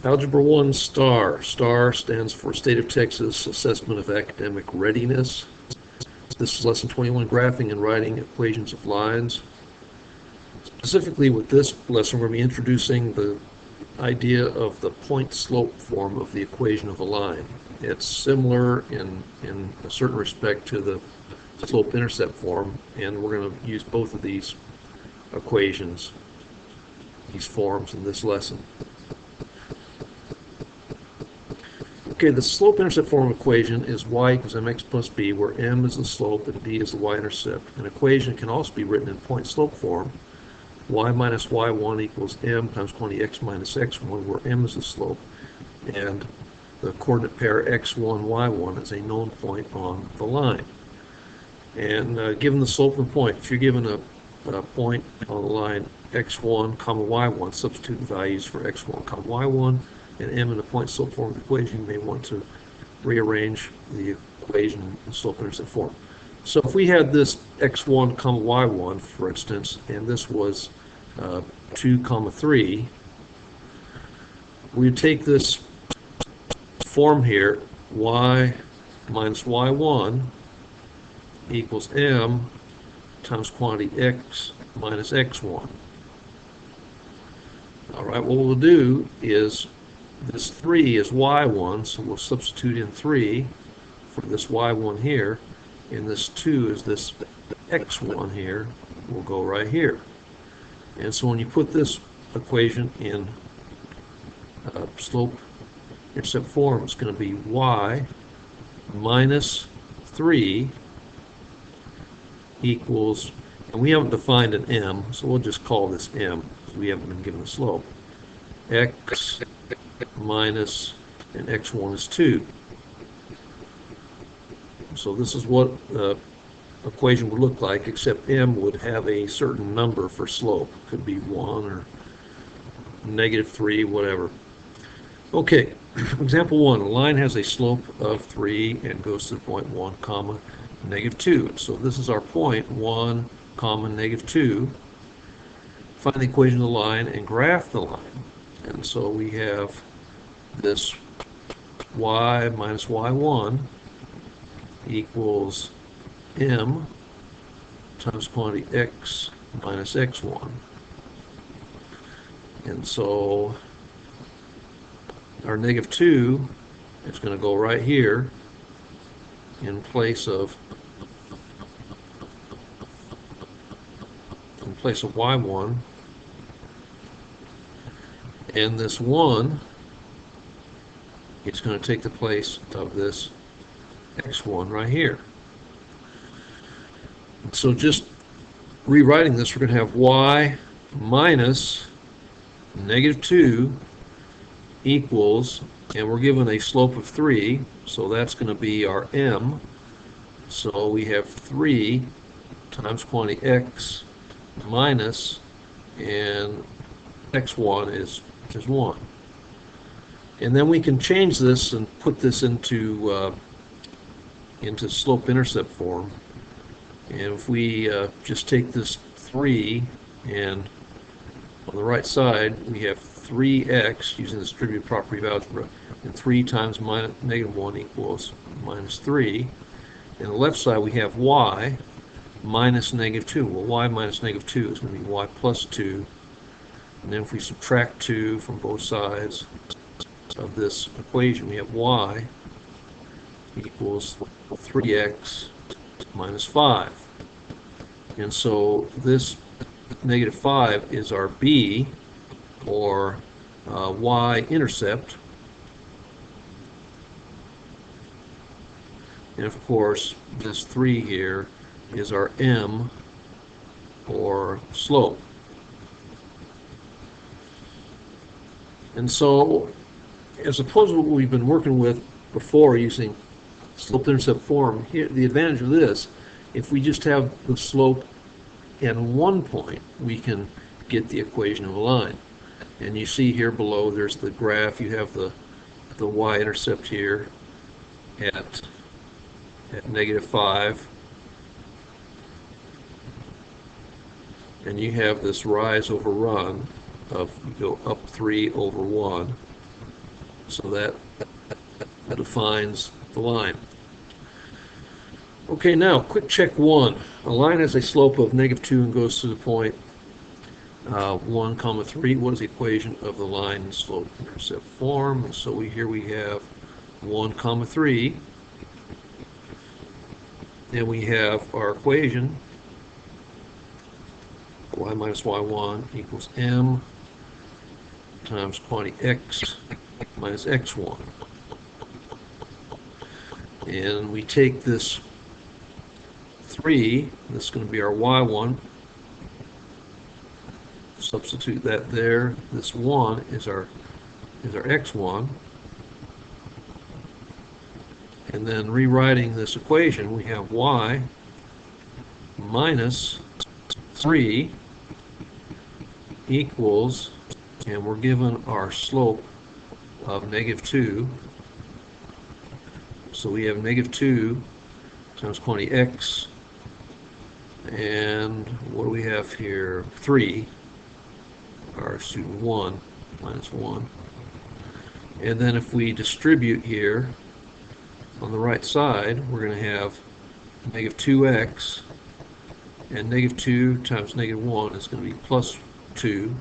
Algebra 1 STAAR. STAAR stands for State of Texas Assessment of Academic Readiness. This is Lesson 21, Graphing and Writing Equations of Lines. Specifically with this lesson, we're going to be introducing the idea of the point-slope form of the equation of a line. It's similar in a certain respect to the slope-intercept form, and we're going to use both of these equations, these forms, in this lesson. Okay, the slope-intercept form equation is y equals mx plus b, where m is the slope and b is the y-intercept. An equation can also be written in point-slope form. Y minus y1 equals m times quantity x minus x1, where m is the slope, and the coordinate pair x1, y1 is a known point on the line. And given the slope and point, if you're given a point on the line x1, comma y1, substitute values for x1, comma y1, and m in the point-slope form of the equation, you may want to rearrange the equation in slope-intercept form. So if we had this x1, comma y1, for instance, and this was 2, comma 3, we'd take this form here, y minus y1 equals m times quantity x minus x1. All right, what we'll do is this 3 is y1, so we'll substitute in 3 for this y1 here, and this 2 is this x1 here, will go right here. And so when you put this equation in slope-intercept form, it's going to be y minus 3 equals, and we haven't defined an m, so we'll just call this m, because we haven't been given a slope, x minus, and x1 is 2. So this is what the equation would look like, except m would have a certain number for slope. It could be 1 or negative 3, whatever. Okay, example 1. A line has a slope of 3 and goes to the point 1, comma, negative 2. So this is our point, 1, comma, negative 2. Find the equation of the line and graph the line. And so we have this y minus y1 equals m times quantity x minus x1. And so our negative 2 is going to go right here in place of y1, and this 1 is going to take the place of this x1 right here. So just rewriting this, we're going to have y minus negative 2 equals, and we're given a slope of 3, so that's going to be our m. So we have 3 times quantity x minus, and x1 is 1. And then we can change this and put this into slope-intercept form. And if we just take this 3, and on the right side we have 3x using the distributive property of algebra, and 3 times negative 1 equals minus 3. And on the left side we have y minus negative 2. Well, y minus negative 2 is going to be y plus 2. And then if we subtract 2 from both sides of this equation, we have y equals 3x minus 5. And so this negative 5 is our b, or y-intercept. And of course, this 3 here is our m, or slope. And so, as opposed to what we've been working with before using slope-intercept form, here the advantage of this, if we just have the slope and one point, we can get the equation of a line. And you see here below, there's the graph. You have the y-intercept here at negative 5. And you have this rise over run of, you go up 3 over 1. So that defines the line. Okay, now quick check 1. A line has a slope of -2 and goes to the point 1, 3. What is the equation of the line and slope intercept form? And so here we have 1, 3. And we have our equation, y minus y1 equals m times quantity x minus x1. And we take this 3, this is going to be our y1, substitute that there. This 1 is our x1. And then rewriting this equation, we have y minus 3 equals, and we're given our slope of -2. So we have -2 times quantity x, and what do we have here? 3, or student 1, minus 1. And then if we distribute here, on the right side, we're going to have -2x, and -2 times -1 is going to be plus 2.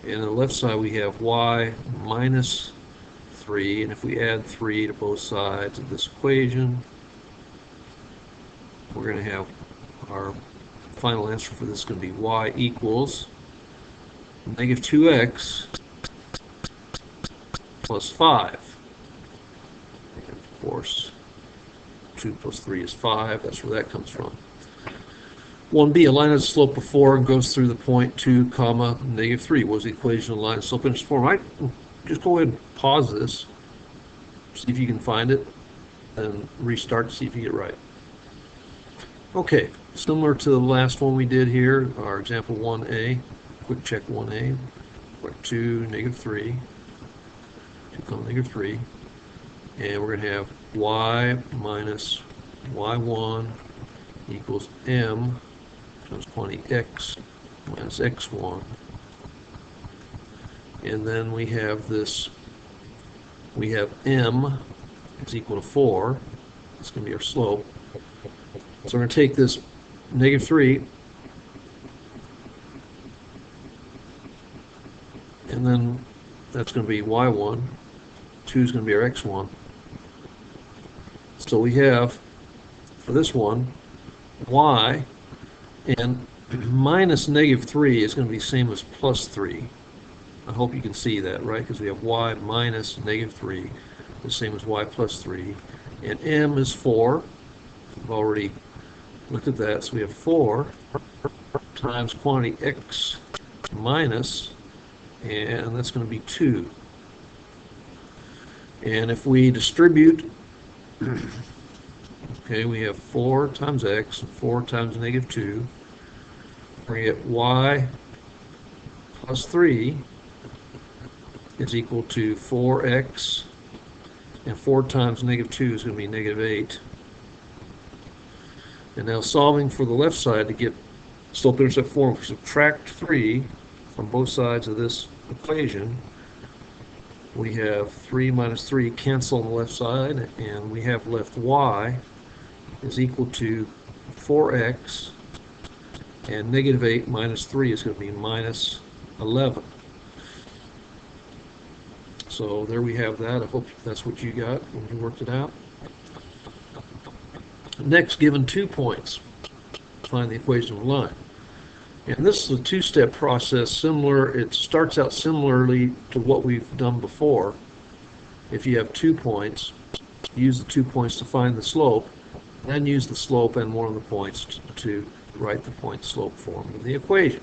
And on the left side, we have y minus 3, and if we add 3 to both sides of this equation, we're going to have our final answer for this is going to be y equals -2x plus 5. And of course, 2 plus 3 is 5. That's where that comes from. 1b, a line has a slope of 4 and goes through the point 2, -3. What is the equation of the line and slope intercept form? Just go ahead and pause this, see if you can find it, and restart to see if you get it right. Okay, similar to the last one we did here, our example 1a, quick check 1a, we're at 2, -3, 2, -3, and we're going to have y minus y1 equals m times quantity x minus x1. And then we have this, we have m is equal to 4. It's going to be our slope. So we're going to take this -3, and then that's going to be y1, 2 is going to be our x1. So we have, for this one, y, and minus -3 is going to be the same as plus 3. I hope you can see that, right? Because we have y minus -3, the same as y plus 3. And m is 4. We've already looked at that. So we have 4 times quantity x minus, and that's going to be 2. And if we distribute, okay, we have 4 times x and 4 times -2. We get y plus 3 is equal to 4x, and 4 times -2 is going to be -8. And now solving for the left side to get slope-intercept form, we subtract 3 from both sides of this equation. We have 3 minus 3 cancel on the left side, and we have left y is equal to 4x, and -8 minus 3 is going to be minus 11. So there we have that. I hope that's what you got when you worked it out. Next, given 2 points, find the equation of the line. And this is a two-step process, similar. It starts out similarly to what we've done before. If you have 2 points, use the 2 points to find the slope, then use the slope and one of the points to write the point-slope form of the equation.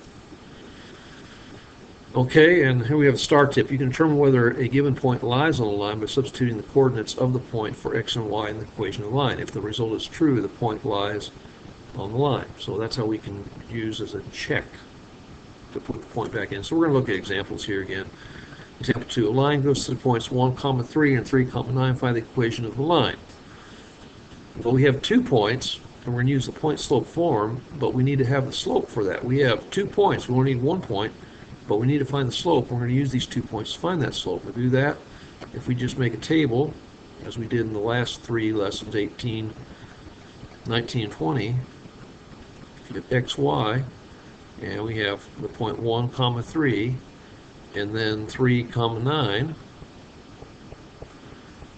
Okay, and here we have a STAAR tip. You can determine whether a given point lies on a line by substituting the coordinates of the point for x and y in the equation of the line. If the result is true, the point lies on the line. So that's how we can use as a check to put the point back in. So we're going to look at examples here again. Example 2, a line goes to the points 1, 3 and 3, 9. Find the equation of the line. Well, we have 2 points, and we're going to use the point-slope form, but we need to have the slope for that. We have 2 points. We only need 1 point, but we need to find the slope. We're going to use these 2 points to find that slope. We'll do that if we just make a table, as we did in the last three lessons, 18, 19, and 20, if you have x, y, and we have the point 1, comma 3, and then 3, comma 9,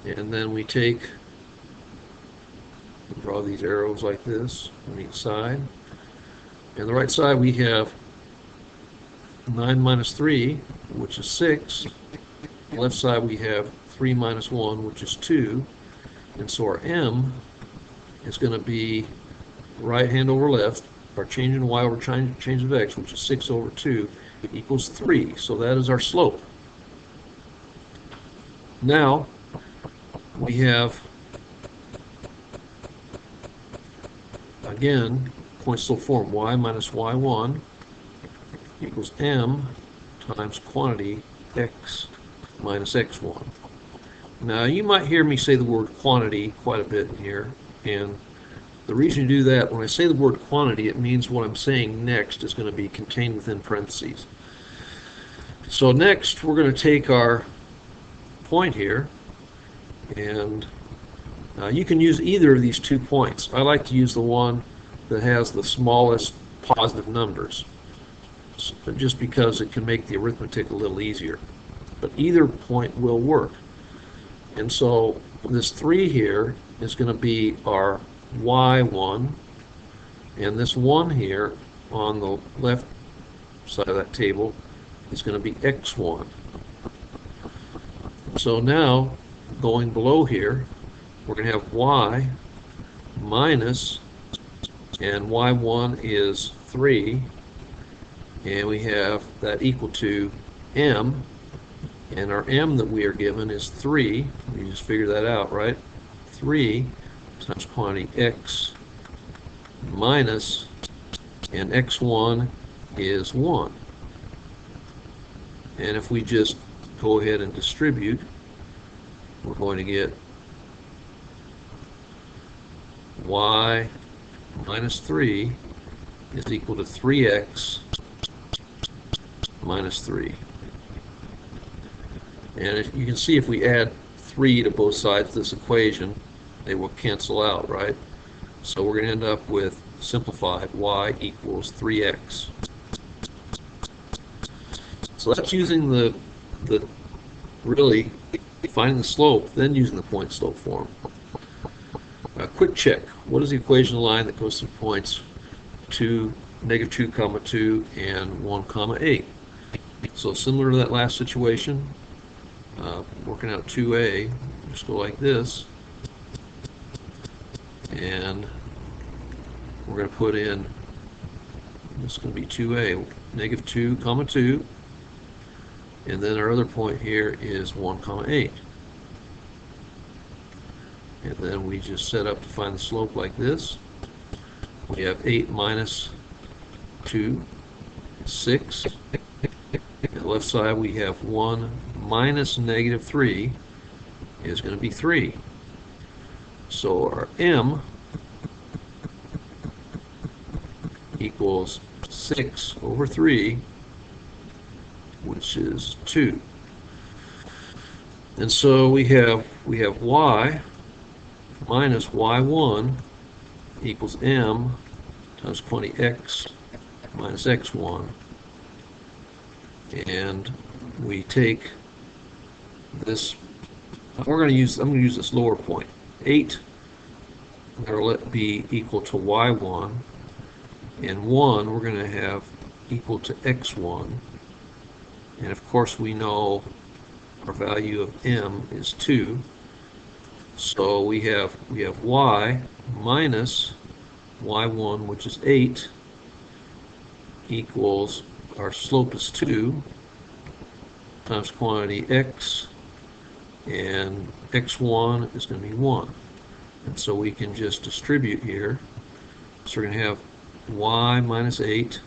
and then we draw these arrows like this on each side. And the right side we have 9 minus 3, which is 6. Left side we have 3 minus 1, which is 2. And so our m is going to be right hand over left, our change in y over change of x, which is 6 over 2, equals 3. So that is our slope. Now we have, again, point slope form, y minus y1 equals m times quantity x minus x1. Now you might hear me say the word quantity quite a bit in here, and the reason you do that, when I say the word quantity, it means what I'm saying next is going to be contained within parentheses. So next we're going to take our point here, and you can use either of these 2 points. I like to use the one that has the smallest positive numbers, just because it can make the arithmetic a little easier. But either point will work. And so this 3 here is going to be our y1, and this 1 here on the left side of that table is going to be x1. So now, going below here, we're going to have y minus, and y1 is 3, and we have that equal to m, and our m that we are given is 3. You just figure that out, right? 3 times quantity x minus, and x1 is 1. And if we just go ahead and distribute, we're going to get y minus 3 is equal to 3x minus 3. And if you can see, if we add 3 to both sides of this equation, they will cancel out, right? So we're going to end up with simplified y equals 3x. So that's using the really finding the slope, then using the point slope form. A quick check. What is the equation line that goes through points 2, negative 2, comma 2, and 1, comma 8? So similar to that last situation, working out 2a, just go like this, and we're going to put in, this is going to be 2a, negative 2, comma 2, and then our other point here is 1, comma 8. And then we just set up to find the slope like this. We have 8 minus 2, 6. And the left side we have 1 minus negative 3 is going to be 3. So our m equals 6 over 3, which is 2. And so we have y minus y1 equals m times 20x minus x1, and we take this, I'm going to use this lower point, 8, I'm going to let be equal to y1, and 1 we're going to have equal to x1, and of course we know our value of m is 2. So we have y minus y1, which is 8, equals, our slope is 2, times quantity x, and x1 is going to be 1. And so we can just distribute here. So we're going to have y minus 8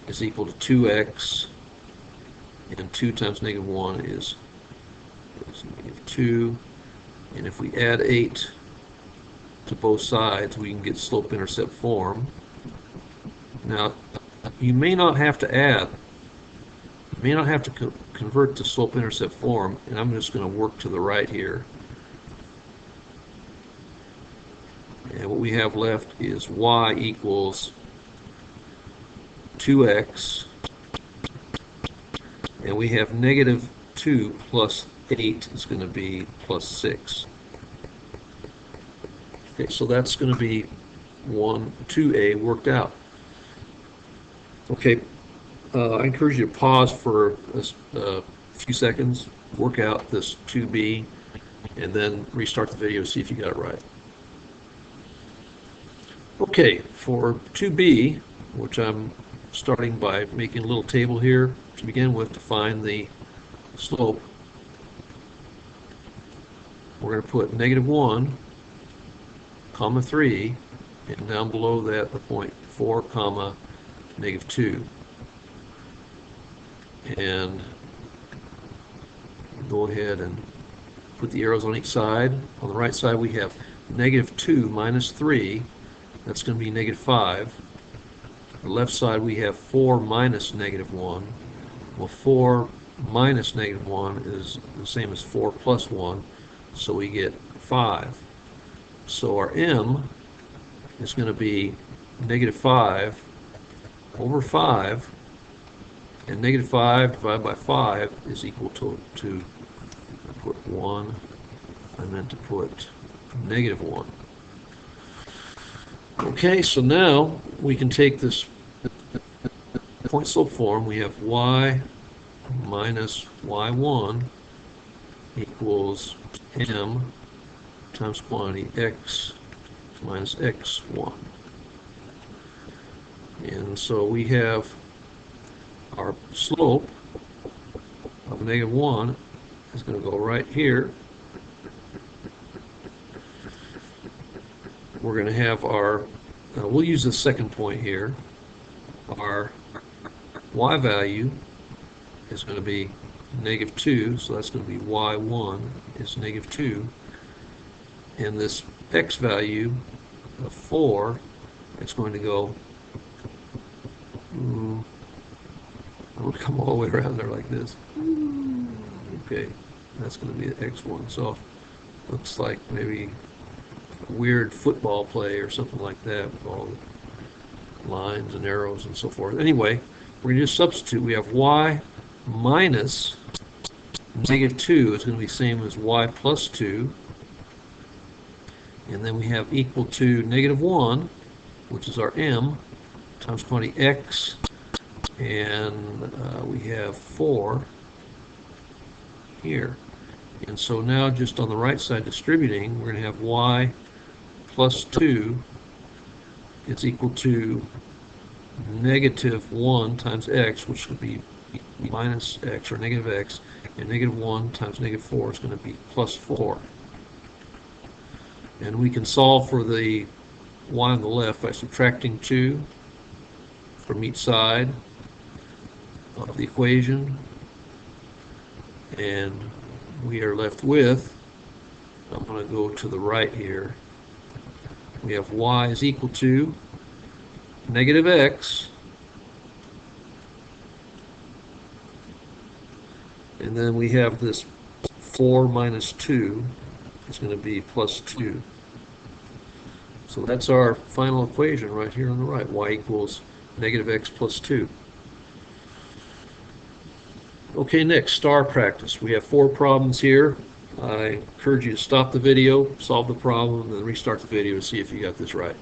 is equal to 2x, and 2 times negative 1 is negative 2, and if we add 8 to both sides, we can get slope-intercept form. Now, you may not have to add may not have to convert to slope-intercept form, and I'm just going to work to the right here. And what we have left is y equals 2x, and we have negative 2 plus 8 is going to be plus 6. Okay, so that's going to be 2a worked out. Okay, I encourage you to pause for a few seconds, work out this 2b, and then restart the video to see if you got it right. Okay, for 2b, which I'm starting by making a little table here to begin with to find the slope, we're going to put negative 1, comma 3, and down below that the point 4, comma, negative 2. And go ahead and put the arrows on each side. On the right side we have negative 2 minus 3. That's going to be negative 5. On the left side we have 4 minus negative 1. Well, 4 minus negative 1 is the same as 4 plus 1, so we get 5. So our m is going to be negative 5 over 5, and negative 5 divided by 5 is equal to put 1. I meant to put negative 1. Okay, so now we can take this point slope form. We have y minus y1 equals m times quantity x minus x1. And so we have our slope of negative 1 is going to go right here. We're going to have our, we'll use the second point here. Our y value is going to be negative 2, so that's going to be y1 is negative 2. And this x value of 4, it's going to go, I'm going to come all the way around there like this. Okay, that's going to be x1. So looks like maybe a weird football play or something like that with all the lines and arrows and so forth. Anyway, we're going to just substitute. We have y minus negative 2 is going to be the same as y plus 2. And then we have equal to negative 1, which is our m, times quantity x, and we have 4 here. And so now just on the right side distributing, we're going to have y plus 2 is equal to negative 1 times x, which would be minus x or negative x, and negative 1 times negative 4 is going to be plus 4. And we can solve for the y on the left by subtracting 2 from each side of the equation, and we are left with, I'm going to go to the right here, we have y is equal to negative x, and then we have this 4 minus 2 is going to be plus 2. So that's our final equation right here on the right, y equals negative x plus 2. Okay, next, STAAR practice. We have 4 problems here. I encourage you to stop the video, solve the problem, and then restart the video to see if you got this right.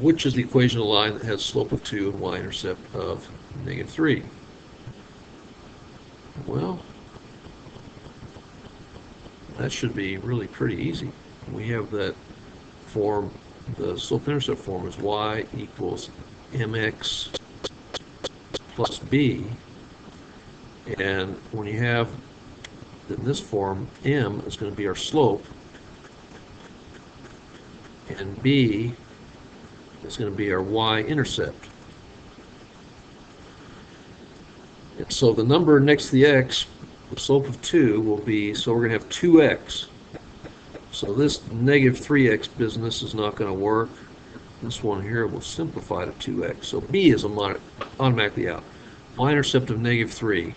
Which is the equation of a line that has slope of 2 and y-intercept of negative 3? Well, that should be really pretty easy. We have that form, the slope-intercept form is y equals mx plus b, and when you have in this form, m is going to be our slope, and b is going to be our y-intercept. And so the number next to the x, the slope of 2 will be, so we're going to have 2x. So this negative 3x business is not going to work. This one here will simplify to 2x. So B is automatically out. Y-intercept of -3.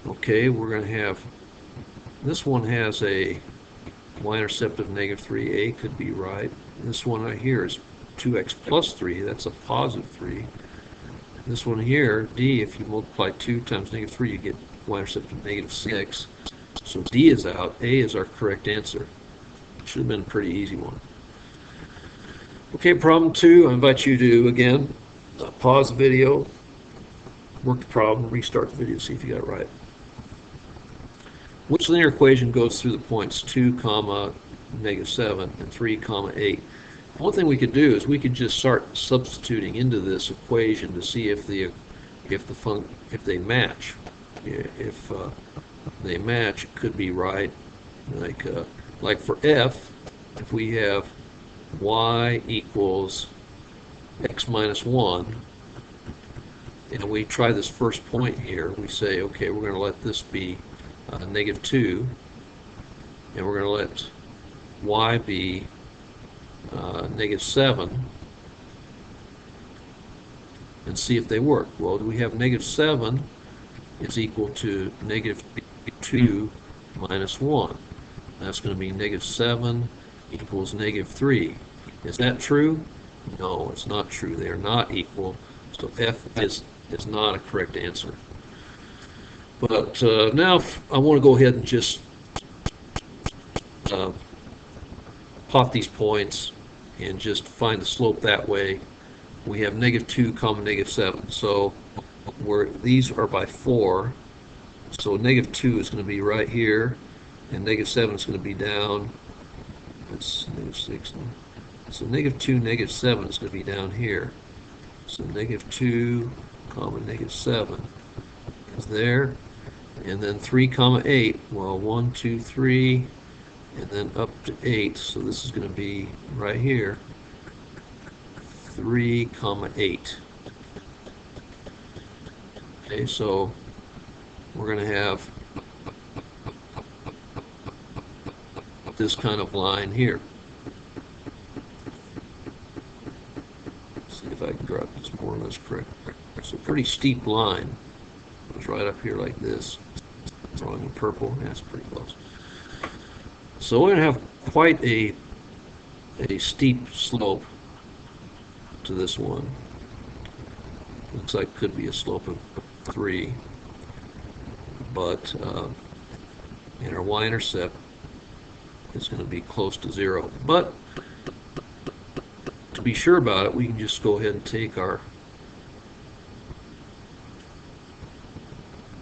Okay, we're going to have, this one has a y-intercept of -3. A could be right. This one right here is 2x plus 3. That's a positive 3. This one here, D, if you multiply 2 times -3, you get y-intercept of -6. So D is out. A is our correct answer. Should have been a pretty easy one. Okay, problem 2, I invite you to, again, pause the video, work the problem, restart the video, see if you got it right. Which linear equation goes through the points 2, -7 and 3, 8? One thing we could do is we could just start substituting into this equation to see if they match. If they match, it could be right. Like for F, if we have y equals x minus 1, and we try this first point here, we say, okay, we're going to let this be -2, and we're going to let y be -7, and see if they work. Well, do we have -7 is equal to -2 minus 1. That's going to be -7 equals -3. Is that true? No, it's not true. They are not equal. So F is not a correct answer. But now I want to go ahead and just plot these points and just find the slope that way. We have -2, -7. So these are by 4. So -2 is going to be right here, and -7 is going to be down. That's -6. So -2, -7 is going to be down here. So -2, -7 is there. And then 3, 8. Well, 1, 2, 3, and then up to 8. So this is going to be right here. 3, 8. Okay, so we're going to have this kind of line here. Let's see if I can draw this more or less correct. It's a pretty steep line. It's right up here like this. Drawing in purple. That's pretty close. So we're going to have quite a steep slope to this one. Looks like it could be a slope of 3. But and our y-intercept is going to be close to 0. But to be sure about it, we can just go ahead and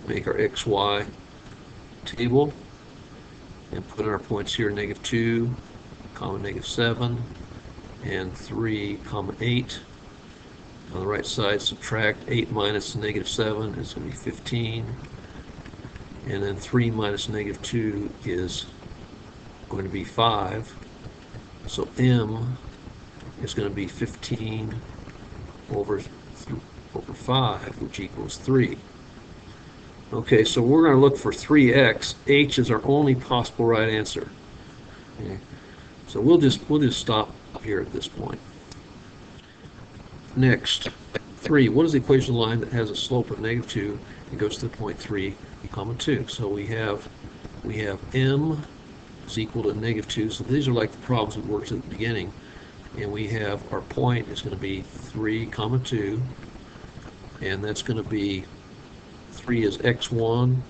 make our xy table and put our points here: -2, -7, and 3, 8. On the right side, subtract 8 minus -7 is going to be 15. And then 3 minus -2 is going to be 5. So M is going to be 15 over 5, which equals 3. Okay, so we're going to look for 3x. H is our only possible right answer. Okay. So we'll just stop here at this point. Next, 3. What is the equation line that has a slope of -2 and goes to the point 3, 2? So we have M is equal to -2. So these are like the problems we worked at the beginning. And we have our point is going to be 3, 2. And that's going to be 3 is x1,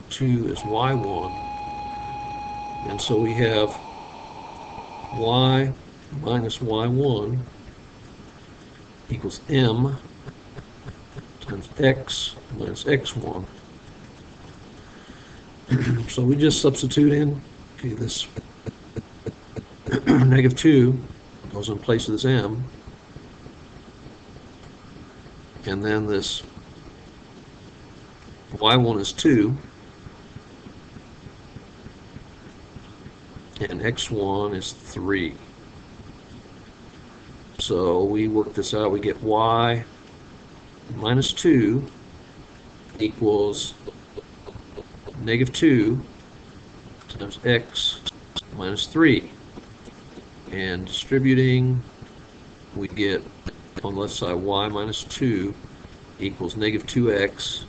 2 is y1. And so we have y minus y1 equals M times x minus x1. So we just substitute in, okay, this -2 goes in place of this M, and then this y1 is 2, and x1 is 3. So we work this out, we get y minus 2 equals -2 times x minus 3. And distributing, we get on the left side y minus 2 equals negative 2x,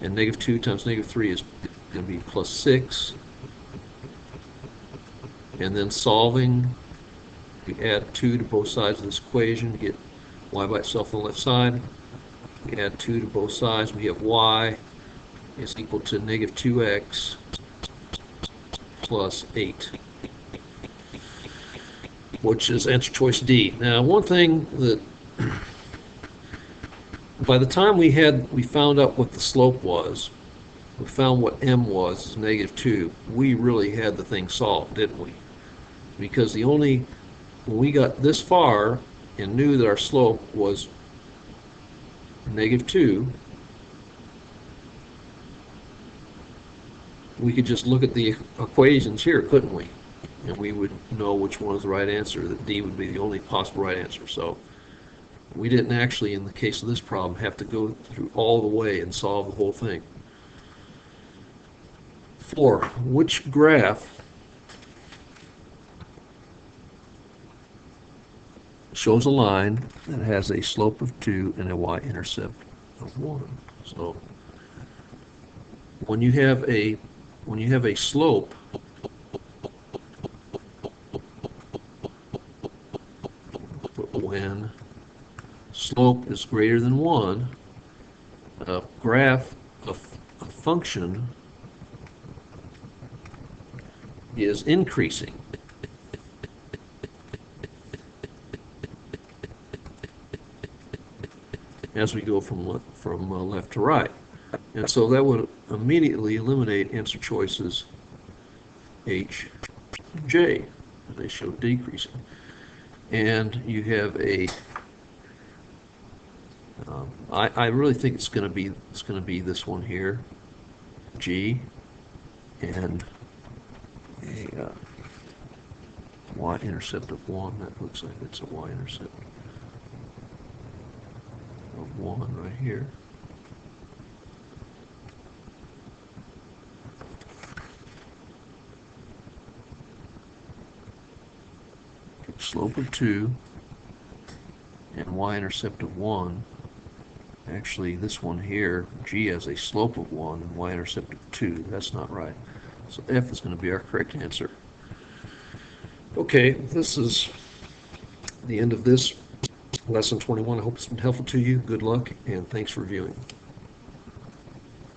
and negative 2 times negative 3 is going to be plus 6. And then solving, we add 2 to both sides of this equation to get y by itself on the left side. We add 2 to both sides, we have y is equal to negative 2x plus 8, which is answer choice D. Now, one thing that by the time we found out what the slope was, we found what m was, negative 2, we really had the thing solved, didn't we? Because when we got this far and knew that our slope was negative 2, we could just look at the equations here, couldn't we? And we would know which one was the right answer, that D would be the only possible right answer. So we didn't actually, in the case of this problem, have to go through all the way and solve the whole thing. 4. Which graph shows a line that has a slope of 2 and a y-intercept of 1? So when you have a slope, when slope is greater than 1, a graph of a function is increasing. As we go from left to right. And so that would immediately eliminate answer choices H, J. They show decreasing. And you have a I really think it's going to be this one here, G, and a y-intercept of 1. That looks like it's a y-intercept of 1 right here. Slope of 2 and y-intercept of 1. Actually, this one here, G, has a slope of 1 and y-intercept of 2. That's not right. So F is going to be our correct answer. Okay, this is the end of this lesson 21. I hope it's been helpful to you. Good luck, and thanks for viewing.